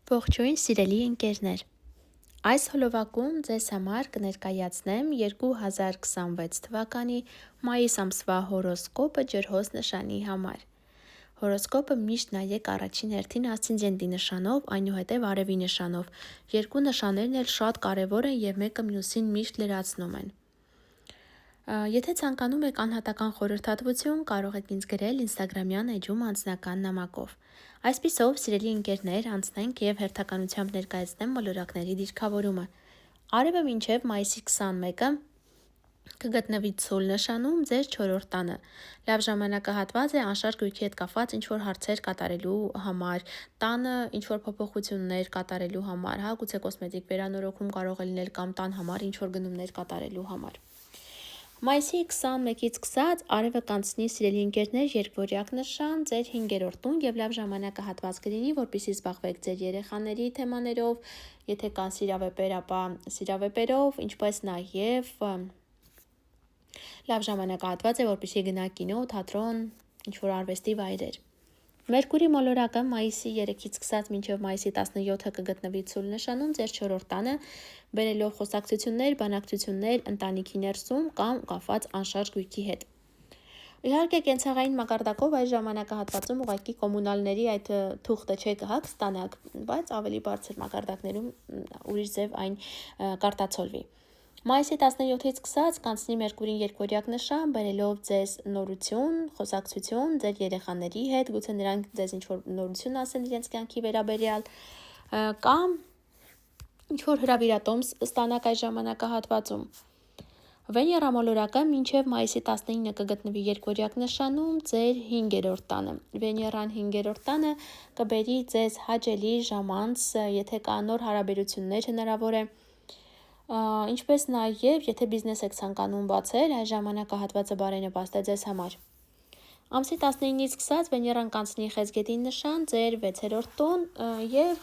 Ողջույն սիրելի ընկերներ, այս հոլովակում ձեզ համար կներկայացնեմ 2026 թվականի մայիս ամսվա հորոսկոպը ջրհոս նշանի համար։ Հորոսկոպը միշտ նայեք առաջին հերթին ասցենդենտի նշանով, այնուհետև արևի նշանով, երկու նշաններն էլ շատ կարևոր են և մեկը մյուսին միշտ լրացնում են։ Եթե ցանկանում եք անհատական խորհրդատվություն, կարող եք ինձ գրել ինստագրամյան էջում անձնական նամակով։ Այսպիսով, սիրելի ընկերներ, անցնենք և հերթականությամբ ներկայացնեմ մոլորակների դիրքավորումը։ Արևը մինչև մայիսի 21-ը կգտնվի ցուլ նշանում ձեր 4-րդ տանը։ Լավ ժամանակահատված է անշարժ գույքի հետ կապված ինչ-որ հարցեր կատարելու համար, տանը ինչ-որ փոփոխություններ կատարելու համար, գուցե կոսմետիկ վերանորոգում կարող է լինել կամ տան համար ինչ-որ գնումներ կատարելու համար։ Մայիսի 21-ից սկսած արևը կանցնի սիրելի ընկերներ երկվորյակ նշան ձեր 5-րդ տուն և լավ ժամանակահատված կլինի, որպեսզի զբաղվեք ձեր երեխաների թեմաներով, եթե կան սիրավեպեր, ապա սիրավեպերով, ինչպես նաև լավ ժամանակահատված է, որպեսզի գնաք կինո, թատրոն, ինչ-որ արվեստի վայրեր։ Մերկուրի մոլորակը մայիսի 3-ից սկսած մինչև մայիսի 17-ը կգտնվի ցուլ նշանում ձեր 4-րդ տանը, բերելով խոսակցություններ, բանակցություններ ընտանիքի ներսում կամ կապված անշարժ գույքի հետ։ Իհարկե կենցաղային մակարդակով այս ժամանակահատվածում ուղղակի կոմունալների այդ թուղթը չեք ստանաք, բայց ավելի բարձր մակարդակներում ուրիշ ձև այն կարտացոլվի։ Մայիսի 17-ից սկսած կանցնի Մերկուրին երկվորյակ նշան, բերելով ձեզ նորություն, խոսակցություն ձեր երեխաների հետ, գուցե նրանք ձեզ ինչ-որ նորություն ասեն իրենց կյանքի վերաբերյալ, կամ ինչ-որ հրավիրատոմս ստանաք այս ժամանակահատվածում։ Վեներա մոլորակը մինչև մայիսի 19-ը կգտնվի երկվորյակ նշանում ձեր 5-րդ տանը։ Վեներան 5-րդ տանը կբերի ձեզ հաճելի ժամանց, եթե կա նոր հարաբերություններ հնարավոր է, ինչպես նաև եթե բիզնես եք ցանկանում բացել, այս ժամանակահատվածը բարենպաստ է ձեզ համար։ Ամսի 19-ից սկսած Վեներան կանցնի Խեցգետի նշան ձեր 6-րդ տուն և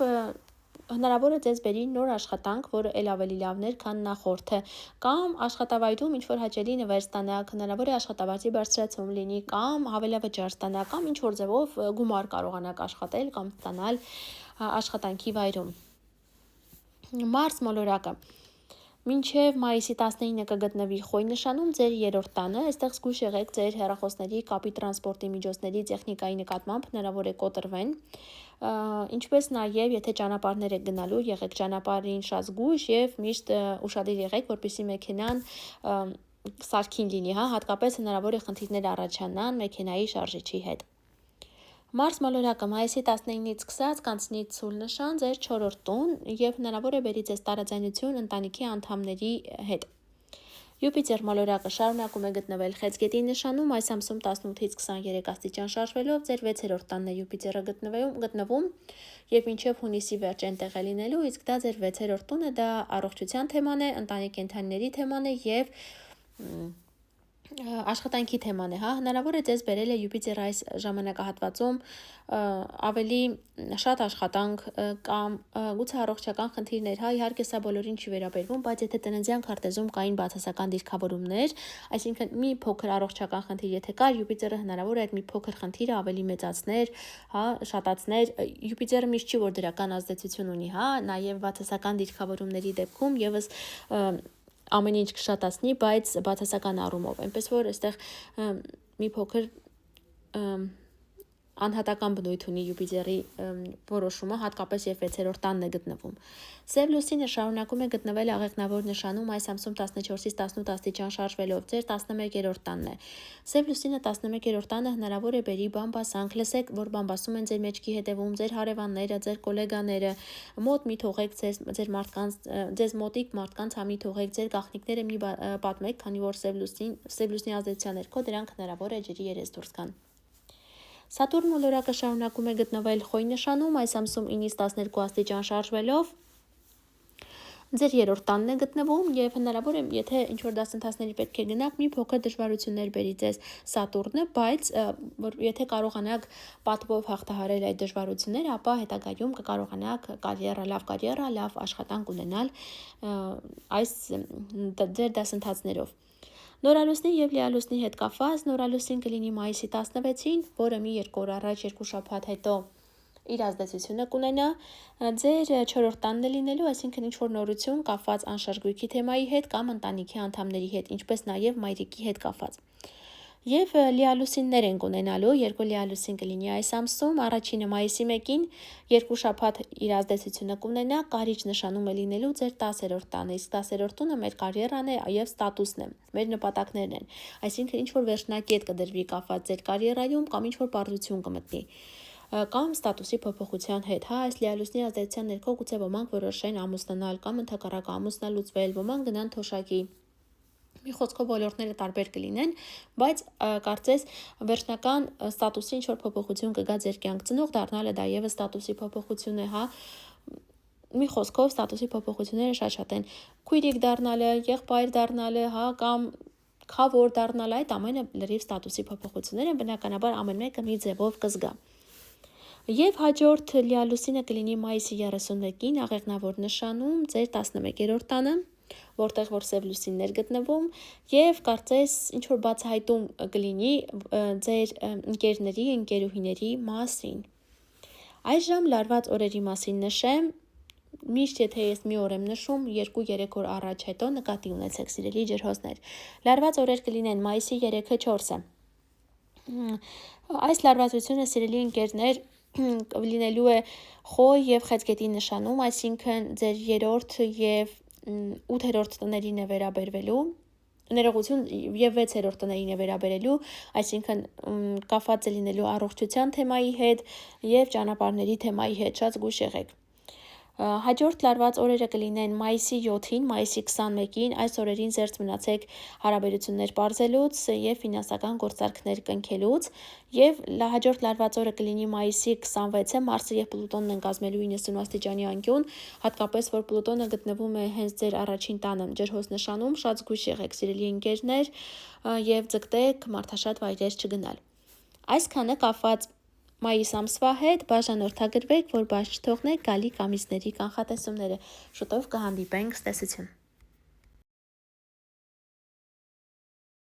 հնարավոր է ձեզ բերի նոր աշխատանք, որը ել ավելի լավն էր, քան նախորդը, կամ աշխատավայրում ինչ-որ հաճելի նվեր ստանաք, հնարավոր է աշխատավարձի բարձրացում լինի, կամ հավելավճար ստանաք, կամ ինչ-որ ձևով գումար կարողանաք աշխատել կամ ստանալ աշխատանքի վայրում։ Մարս մոլորակը մինչև մայիսի 19-ը կգտնվի Խոյ նշանում ձեր 3-րդ տանը, այստեղ զգույշ եղեք ձեր հեռախոսների, կապի, տրանսպորտի միջոցների, տեխնիկայի նկատմամբ, հնարավոր է կոտրվեն, ինչպես նաև եթե ճանապարհներ եք գնալու, եղեք ճանապարհին շատ զգույշ և միշտ ուշադիր եղեք, որպեսզի մեքենան սարքին լինի, հատկապես հնարավոր է խնդիրներ առաջանան մեքենայի շարժիչի հետ։ Մարս մոլորակը մայիսի 19-ից սկսած կանցնի ցուլ նշան ձեր 4-րդ տուն և հնարավոր է բերի ձեզ տարաձայնություն ընտանիքի անդամների հետ։ Յուպիտեր մոլորակը շարունակում է գտնվել Խեցգետի նշանում, այս ամսում 18-ից 23 աստիճան շարժվելով ձեր 6-րդ տանն է Յուպիտերը գտնվում և մինչև հունիսի վերջ այնտեղ է լինելու, իսկ դա ձեր 6-րդ տունը, դա առողջության թեման է, ընտանիք կենդանիների թեման է և աշխատանքի թեման է, հնարավոր է ձեզ բերել է Յուպիտեր այս ժամանակահատվածում ավելի շատ աշխատանք կամ գուցե առողջական խնդիրներ, իհարկե սա բոլորին չի վերաբերվում, բայց եթե տնտեսական քարտեզում կային բացասական դիրքավորումներ, այսինքն մի փոքր առողջական խնդիր եթե կար, Յուպիտերը հնարավոր է այդ մի փոքր խնդիրը ավելի մեծացներ, շատացներ, Յուպիտերը միշտ չի որ դրական ազդեցություն ունի, նաև բացասական դիրքավորումների դեպքում եւս ամեն ինչ կշատացնի, բայց բացասական առումով, այնպես որ այստեղ մի փոքր անհատական բնույթ ունի Յուպիտերի որոշումը, հատկապես եւ 6-րդ տանն է գտնվում։ Սև լուսինը շարունակում է գտնվել աղեղնավոր նշանում այս ամսում 14-ից 18 աստիճան շարժվելով, ձեր 11-րդ տանն է։ Սև լուսինը 11-րդ տանը հնարավոր է բերի բամբասանք, լսեք, որ բամբասում են ձեր մեջքի հետևում, ձեր հարևանները, ձեր գոլեգաները, մոտ մի թողեք ձեր մարդկանց, ձեզ մոտիկ մարդկանց մի թողեք, ձեր գաղտնիքները մի պատմեք, քանի որ սև լուսնի ազդեցության ներքո դրանք հնարավոր է ջրի երես դուրս գան։ Սատուրն մոլորակը շարունակում է գտնվել Խոյ նշանում, այս ամսում 9-ից 12 աստիճան շարժվելով ձեր 3-րդ տանն է գտնվում և հնարավոր է, եթե ինչ-որ դասընթացների պետք է գնաք, մի փոքր դժվարություններ բերի ձեզ Սատուրնը, բայց եթե կարողանաք պատվով հաղթահարել այդ դժվարությունները, ապա հետագայում կկարողանաք լավ աշխատանք ունենալ այս ձեր դասընթացներով։ Նորալուսնի և լիալուսնի հետ կապված նորալուսին կլինի մայիսի 16-ին, որը մի 2 օր առաջ, 2 շաբաթ հետո իր ազդեցությունը կունենա ձեր 4-րդ տանն է լինելու, այսինքն ինչ-որ նորություն կապված անշարժույթի թեմայի հետ կամ ընտանիքի անդամների հետ, ինչպես նաև մայրիկի հետ կապված։ Եվ լիալուսիններ են ունենալու, 2 լիալուսին կլինի այս ամսում, առաջինը մայիսի 1-ին, 2 շաբաթ իր ազդեցությունը կունենա, կարիճ նշանում է լինելու ձեր 10-րդ տանը, իսկ 10-րդ տունը մեր կարիերան է եւ ստատուսն է, մեր նպատակներն են, այսինքն ինչ-որ վերջնակետ կդրվի կապված ձեր կարիերայում կամ ինչ-որ պարզություն կմտնի կամ ստատուսի փոփոխության հետ, այս լիալուսնի ազդեցության ներքո գուցե ոմանք որոշեն ամուսնանալ կամ ընդհակառակը ամուսնալուծվել, ոմանք գնան թոշակի։ Մի խոսքով ոլորտները տարբեր կլինեն, բայց կարծես վերջնական ստատուսի ինչ-որ փոփոխություն կգա ձեր կյանք, ծնող դառնալը դա եւս ստատուսի փոփոխություն է, մի խոսքով ստատուսի փոփոխությունները շատ են, քույրիկ դառնալը, եղբայր դառնալը, կամ խավոր դառնալը, այդ ամենը լրիվ ստատուսի փոփոխություններ են, բնականաբար ամեն մեկը մի ձևով կզգա։ Եվ հաջորդ լիալուսինը կլինի մայիսի 31-ին, աղեղնավոր նշանում ձեր 11-րդ տանը, որտեղ որ սև լուսիններ գտնվում եւ կարծես ինչ-որ բացահայտում կլինի ձեր ընկերների, ընկերուհիների մասին։ Այժմ լարված օրերի մասին նշեմ, միշտ եթե ես մի օր եմ նշում, 2-3 օր առաջ հետո նկատի ունեցեք սիրելի ջրհոսներ։ Լարված օրեր կլինեն մայիսի 3-ը 4-ը։ Այս լարվածությունը սիրելի ընկերներ լինելու է խոյ եւ խեցգետի նշանում, այսինքն ձեր 3-րդ եւ 8-րդ տներին է վերաբերվելու, ներողություն եւ 6-րդ տներին է վերաբերելու, այսինքն կապված է լինելու առողջության թեմայի հետ եւ ճանապարհների թեմայի հետ, շատ զգույշ եղեք։ Հաջորդ լարված օրերը կլինեն մայիսի 7-ին, մայիսի 21-ին, այս օրերին զերծ մնացեք հարաբերություններ պարզելուց եւ ֆինանսական գործարքներ կնքելուց, եւ հաջորդ լարված օրը կլինի մայիսի 26-ը, Մարսը եւ Պլուտոնն են կազմելու 90 աստիճանի անկյուն, հատկապես որ Պլուտոնը գտնվում է հենց ձեր առաջին տանը, ջրհոս նշանում, շատ զգույշ եղեք սիրելի ընկերներ եւ ձգտեք մարդաշատ վայրեր չգնալ։ Այսքանը կապված մայիս ամսվա հետ, բաժանորդագրվեք, որ բաց չթողնեք գալիք ամիսների կանխատեսումները, շուտով կհանդիպենք, ցտեսություն։